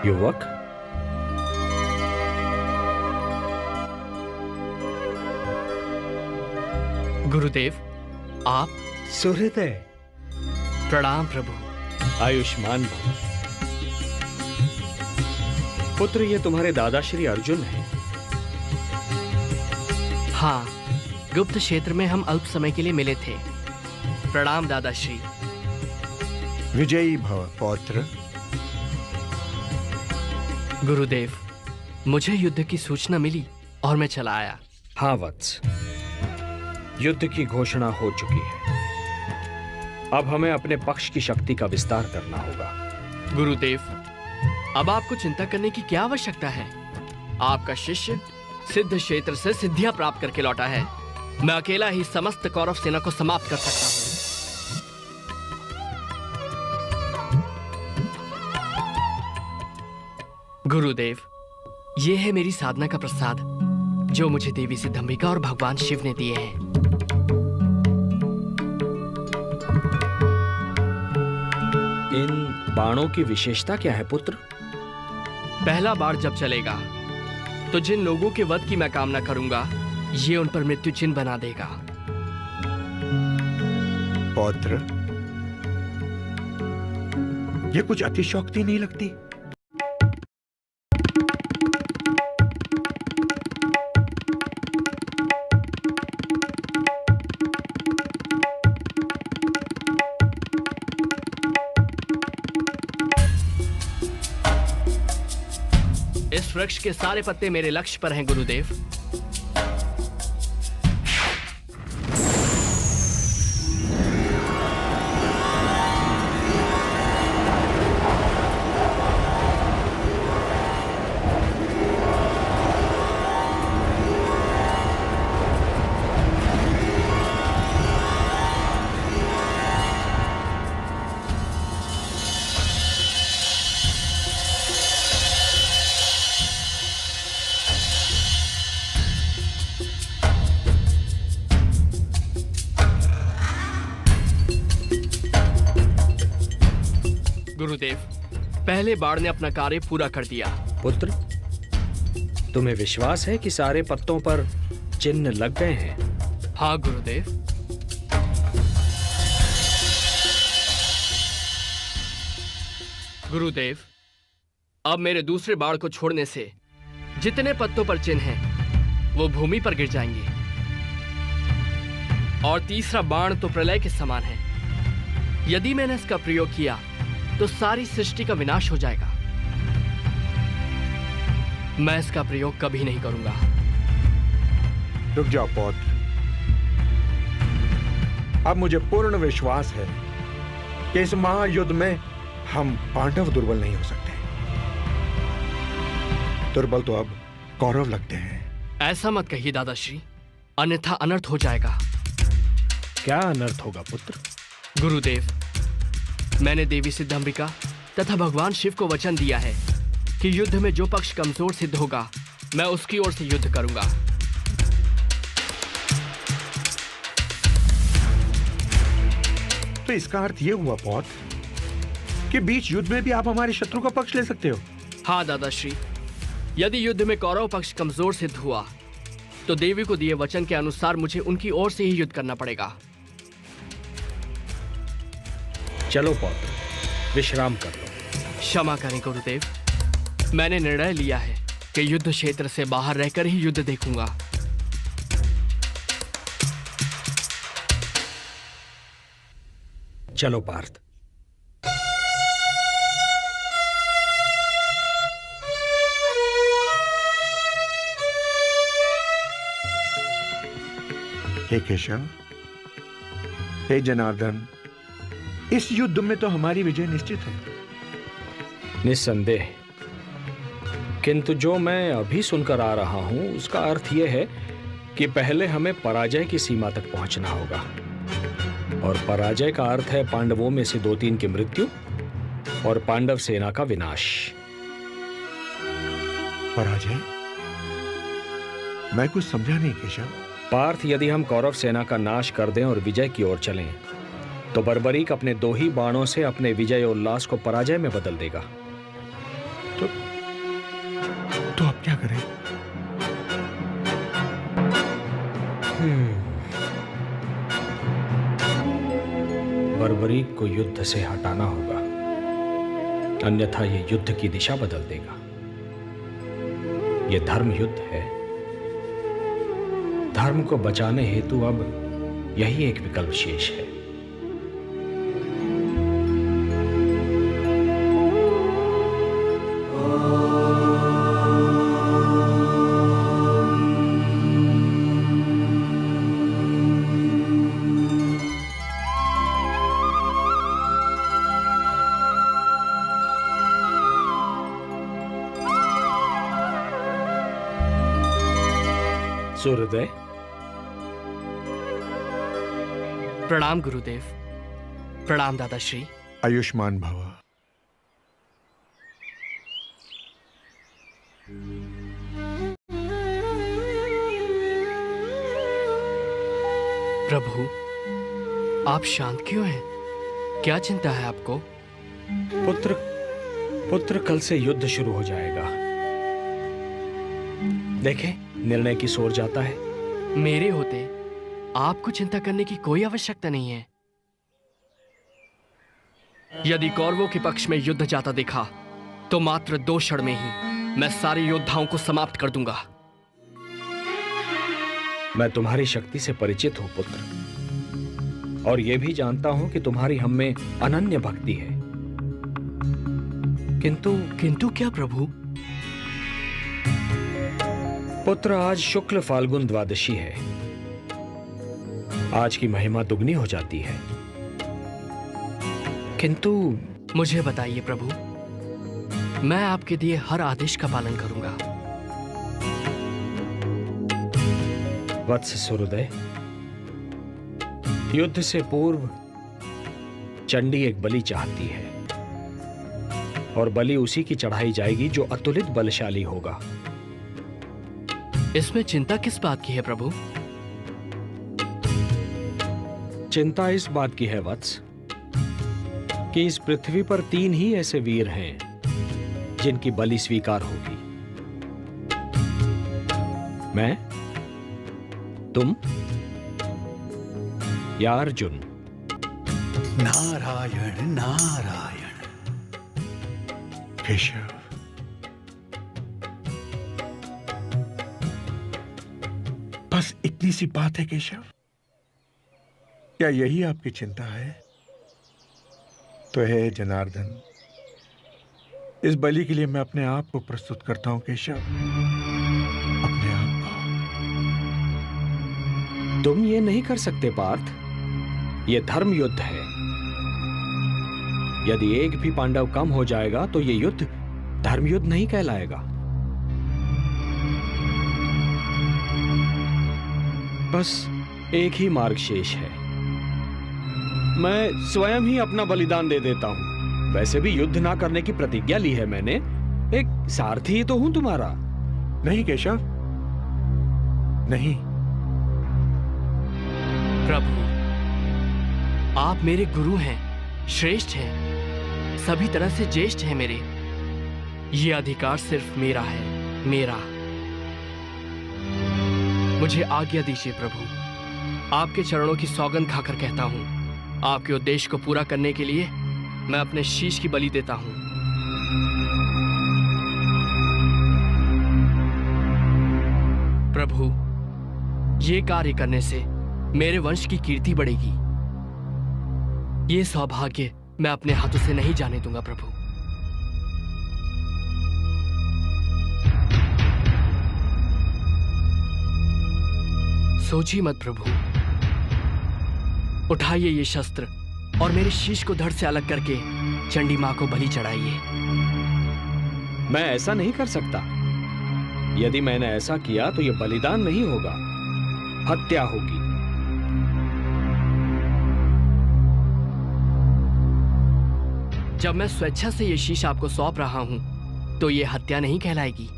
युवक, गुरुदेव, आप? सुहृदय। प्रणाम प्रभु। आयुष्मान भव। पुत्र, ये तुम्हारे दादा श्री अर्जुन हैं। हाँ, गुप्त क्षेत्र में हम अल्प समय के लिए मिले थे। प्रणाम दादाश्री। विजयी भव पौत्र। गुरुदेव, मुझे युद्ध की सूचना मिली और मैं चला आया। हाँ वत्स, युद्ध की घोषणा हो चुकी है। अब हमें अपने पक्ष की शक्ति का विस्तार करना होगा। गुरुदेव, अब आपको चिंता करने की क्या आवश्यकता है? आपका शिष्य सिद्ध क्षेत्र से सिद्धियां प्राप्त करके लौटा है। मैं अकेला ही समस्त कौरव सेना को समाप्त कर सकता हूं। गुरुदेव, यह है मेरी साधना का प्रसाद जो मुझे देवी सिद्धंबिका और भगवान शिव ने दिए हैं। इन बाणों की विशेषता क्या है पुत्र? पहला बाण जब चलेगा तो जिन लोगों के वध की मैं कामना करूंगा, ये उन पर मृत्यु चिन्ह बना देगा। पौत्र, ये कुछ अतिशयोक्ति नहीं लगती? इस वृक्ष के सारे पत्ते मेरे लक्ष्य पर हैं गुरुदेव। गुरुदेव, पहले बाण ने अपना कार्य पूरा कर दिया। पुत्र, तुम्हें विश्वास है कि सारे पत्तों पर चिन्ह लग गए हैं? हाँ गुरुदेव। गुरुदेव, अब मेरे दूसरे बाण को छोड़ने से जितने पत्तों पर चिन्ह हैं, वो भूमि पर गिर जाएंगे। और तीसरा बाण तो प्रलय के समान है। यदि मैंने इसका प्रयोग किया तो सारी सृष्टि का विनाश हो जाएगा। मैं इसका प्रयोग कभी नहीं करूंगा। रुक जाओ पौत्र। अब मुझे पूर्ण विश्वास है कि इस महायुद्ध में हम पांडव दुर्बल नहीं हो सकते। दुर्बल तो अब कौरव लगते हैं। ऐसा मत कहिए दादाश्री, अन्यथा अनर्थ हो जाएगा। क्या अनर्थ होगा पुत्र? गुरुदेव, मैंने देवी सिद्धंबिका तथा भगवान शिव को वचन दिया है कि युद्ध में जो पक्ष कमजोर सिद्ध होगा, मैं उसकी ओर से युद्ध करूंगा। तो इसका अर्थ यह हुआ पौत्र कि बीच युद्ध में भी आप हमारे शत्रु का पक्ष ले सकते हो? हाँ दादाश्री, यदि युद्ध में कौरव पक्ष कमजोर सिद्ध हुआ तो देवी को दिए वचन के अनुसार मुझे उनकी ओर से ही युद्ध करना पड़ेगा। चलो पौत्र, विश्राम कर लो। क्षमा करें गुरुदेव, मैंने निर्णय लिया है कि युद्ध क्षेत्र से बाहर रहकर ही युद्ध देखूंगा। चलो पार्थ। हे केशव, हे जनार्दन, इस युद्ध में तो हमारी विजय निश्चित है। निस्संदेह, किंतु जो मैं अभी सुनकर आ रहा हूं उसका अर्थ यह है कि पहले हमें पराजय की सीमा तक पहुंचना होगा। और पराजय का अर्थ है पांडवों में से 2-3 की मृत्यु और पांडव सेना का विनाश। पराजय? मैं कुछ समझा नहीं केशव। पार्थ, यदि हम कौरव सेना का नाश कर दें और विजय की ओर चलें तो बर्बरीक अपने 2 ही बाणों से अपने विजय उल्लास को पराजय में बदल देगा। तो अब क्या करें? बर्बरीक को युद्ध से हटाना होगा, अन्यथा यह युद्ध की दिशा बदल देगा। यह धर्म युद्ध है। धर्म को बचाने हेतु अब यही एक विकल्प शेष है। सूर्योदय। प्रणाम गुरुदेव। प्रणाम दादाश्री। आयुष्मान भव। प्रभु, आप शांत क्यों हैं? क्या चिंता है आपको? पुत्र कल से युद्ध शुरू हो जाएगा। देखें, निर्णय की ओर जाता है। मेरे होते आपको चिंता करने की कोई आवश्यकता नहीं है। यदि कौरवों के पक्ष में युद्ध जाता देखा तो मात्र 2 क्षण में ही मैं सारे योद्धाओं को समाप्त कर दूंगा। मैं तुम्हारी शक्ति से परिचित हूं पुत्र, और यह भी जानता हूं कि तुम्हारी हम में अनन्य भक्ति है। किंतु क्या प्रभु? पुत्र, आज शुक्ल फाल्गुन द्वादशी है। आज की महिमा दुगनी हो जाती है। किंतु मुझे बताइए प्रभु, मैं आपके दिए हर आदेश का पालन करूंगा। वत्स सूर्योदय, युद्ध से पूर्व चंडी एक बलि चाहती है, और बलि उसी की चढ़ाई जाएगी जो अतुलित बलशाली होगा। इसमें चिंता किस बात की है प्रभु? चिंता इस बात की है वत्स कि इस पृथ्वी पर 3 ही ऐसे वीर हैं जिनकी बलि स्वीकार होगी। मैं, तुम या अर्जुन। नारायण नारायण। केशव, बस इतनी सी बात है केशव? क्या यही आपकी चिंता है? तो है जनार्दन, इस बलि के लिए मैं अपने आप को प्रस्तुत करता हूं केशव, अपने आप को। तुम ये नहीं कर सकते पार्थ, ये धर्म युद्ध है। यदि एक भी पांडव कम हो जाएगा तो ये युद्ध धर्म युद्ध नहीं कहलाएगा। बस एक ही मार्ग शेष है। मैं स्वयं ही अपना बलिदान दे देता हूं। वैसे भी युद्ध ना करने की प्रतिज्ञा ली है मैंने। एक सारथी ही तो हूं तुम्हारा। नहीं केशव, नहीं। प्रभु, आप मेरे गुरु हैं, श्रेष्ठ हैं, सभी तरह से ज्येष्ठ हैं मेरे। ये अधिकार सिर्फ मेरा है, मेरा। मुझे आज्ञा दीजिए प्रभु। आपके चरणों की सौगंध खाकर कहता हूं, आपके उद्देश्य को पूरा करने के लिए मैं अपने शीश की बलि देता हूं। प्रभु, ये कार्य करने से मेरे वंश की कीर्ति बढ़ेगी। ये सौभाग्य मैं अपने हाथों से नहीं जाने दूंगा प्रभु। सोचिए मत प्रभु। उठाइए ये शस्त्र और मेरे शीश को धड़ से अलग करके चंडी मां को बलि चढ़ाइए। मैं ऐसा नहीं कर सकता। यदि मैंने ऐसा किया तो यह बलिदान नहीं होगा, हत्या होगी। जब मैं स्वेच्छा से ये शीश आपको सौंप रहा हूं तो ये हत्या नहीं कहलाएगी।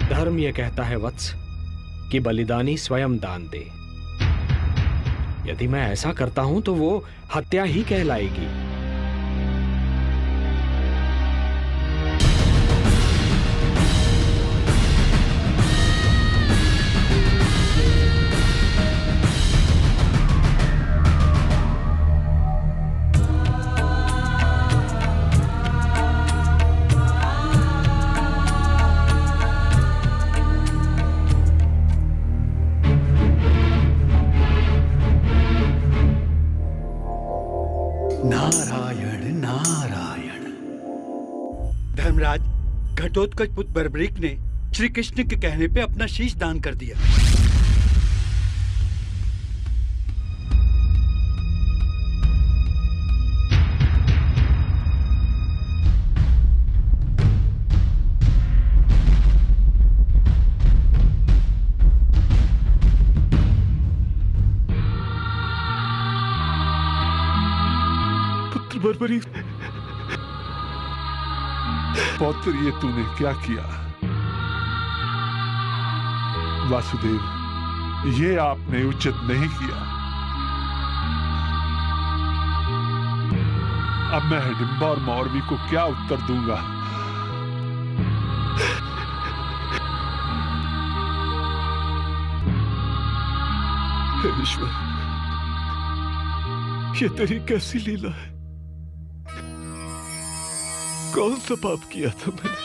धर्म यह कहता है वत्स कि बलिदानी स्वयं दान दे। यदि मैं ऐसा करता हूं तो वो हत्या ही कहलाएगी। धर्मराज, घटोत्कच पुत्र बर्बरीक ने श्री कृष्ण के कहने पे अपना शीश दान कर दिया। बर्बरीक, पौत्र, ये तूने क्या किया? वासुदेव, ये आपने उचित नहीं किया। अब मैं हिडिंबा और मौरवी को क्या उत्तर दूंगा? हे ईश्वर, ये तेरी कैसी लीला है? कौन सा पाप किया था मैंने?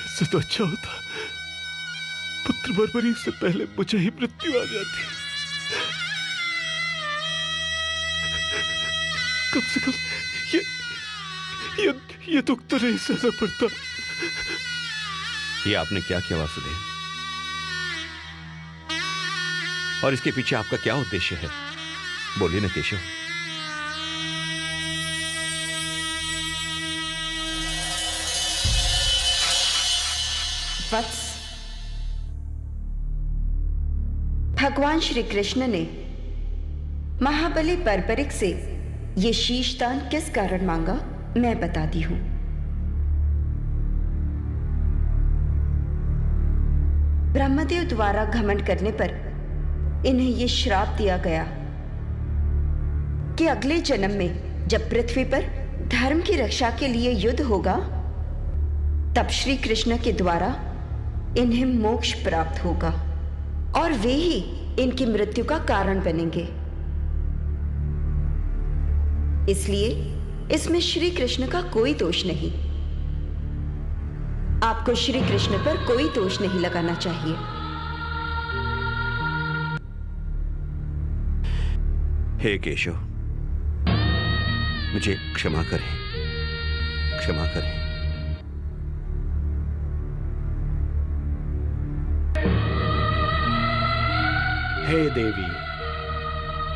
इससे तो अच्छा होता पुत्र बर्बरीक से पहले मुझे ही मृत्यु आ जाती। कम से कम ये दुख तो नहीं सहना पड़ता। ये आपने क्या किया वासुदेव? और इसके पीछे आपका क्या उद्देश्य है? बोलिए न केशव। वत्स, भगवान श्री कृष्ण ने महाबली बर्बरीक से ये शीशदान किस कारण मांगा, मैं बताती हूं। ब्रह्मदेव द्वारा घमंड करने पर इन्हें यह श्राप दिया गया कि अगले जन्म में जब पृथ्वी पर धर्म की रक्षा के लिए युद्ध होगा, तब श्री कृष्ण के द्वारा इन्हें मोक्ष प्राप्त होगा और वे ही इनकी मृत्यु का कारण बनेंगे। इसलिए इसमें श्री कृष्ण का कोई दोष नहीं। आपको श्री कृष्ण पर कोई दोष नहीं लगाना चाहिए। हे केशव, मुझे क्षमा करें, क्षमा करें। हे देवी,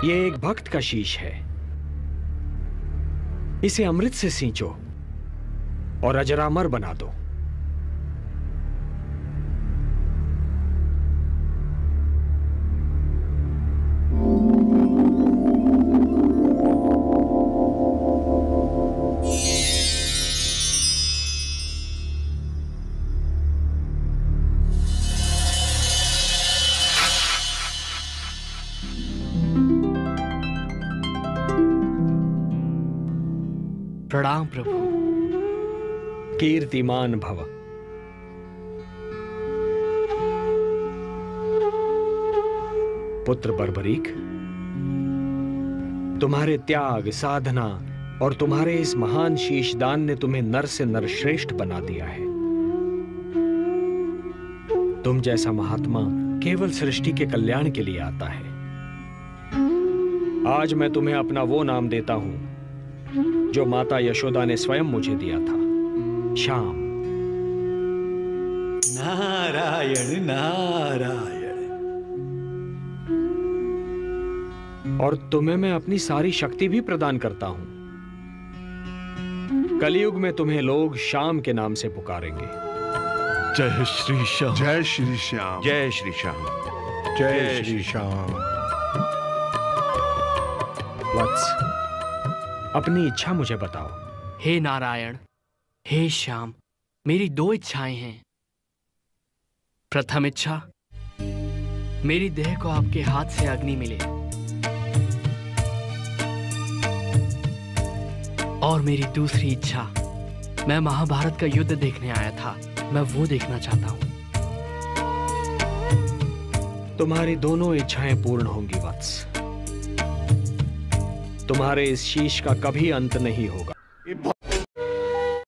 ये एक भक्त का शीश है। इसे अमृत से सींचो और अजरामर बना दो। प्रणाम प्रभु। कीर्तिमान भव। पुत्र बर्बरीक, तुम्हारे त्याग, साधना और तुम्हारे इस महान शीशदान ने तुम्हें नर से नरश्रेष्ठ बना दिया है। तुम जैसा महात्मा केवल सृष्टि के कल्याण के लिए आता है। आज मैं तुम्हें अपना वो नाम देता हूं जो माता यशोदा ने स्वयं मुझे दिया था, श्याम। नारायण नारायण। और तुम्हें मैं अपनी सारी शक्ति भी प्रदान करता हूं। कलयुग में तुम्हें लोग श्याम के नाम से पुकारेंगे। जय श्री श्याम, जय श्री श्याम, जय श्री श्याम, जय श्री श्याम। वत्स, अपनी इच्छा मुझे बताओ। हे नारायण, हे श्याम, मेरी दो इच्छाएं हैं। प्रथम इच्छा, मेरी देह को आपके हाथ से अग्नि मिले, और मेरी दूसरी इच्छा, मैं महाभारत का युद्ध देखने आया था, मैं वो देखना चाहता हूं। तुम्हारी दोनों इच्छाएं पूर्ण होंगी वत्स। तुम्हारे इस शीश का कभी अंत नहीं होगा।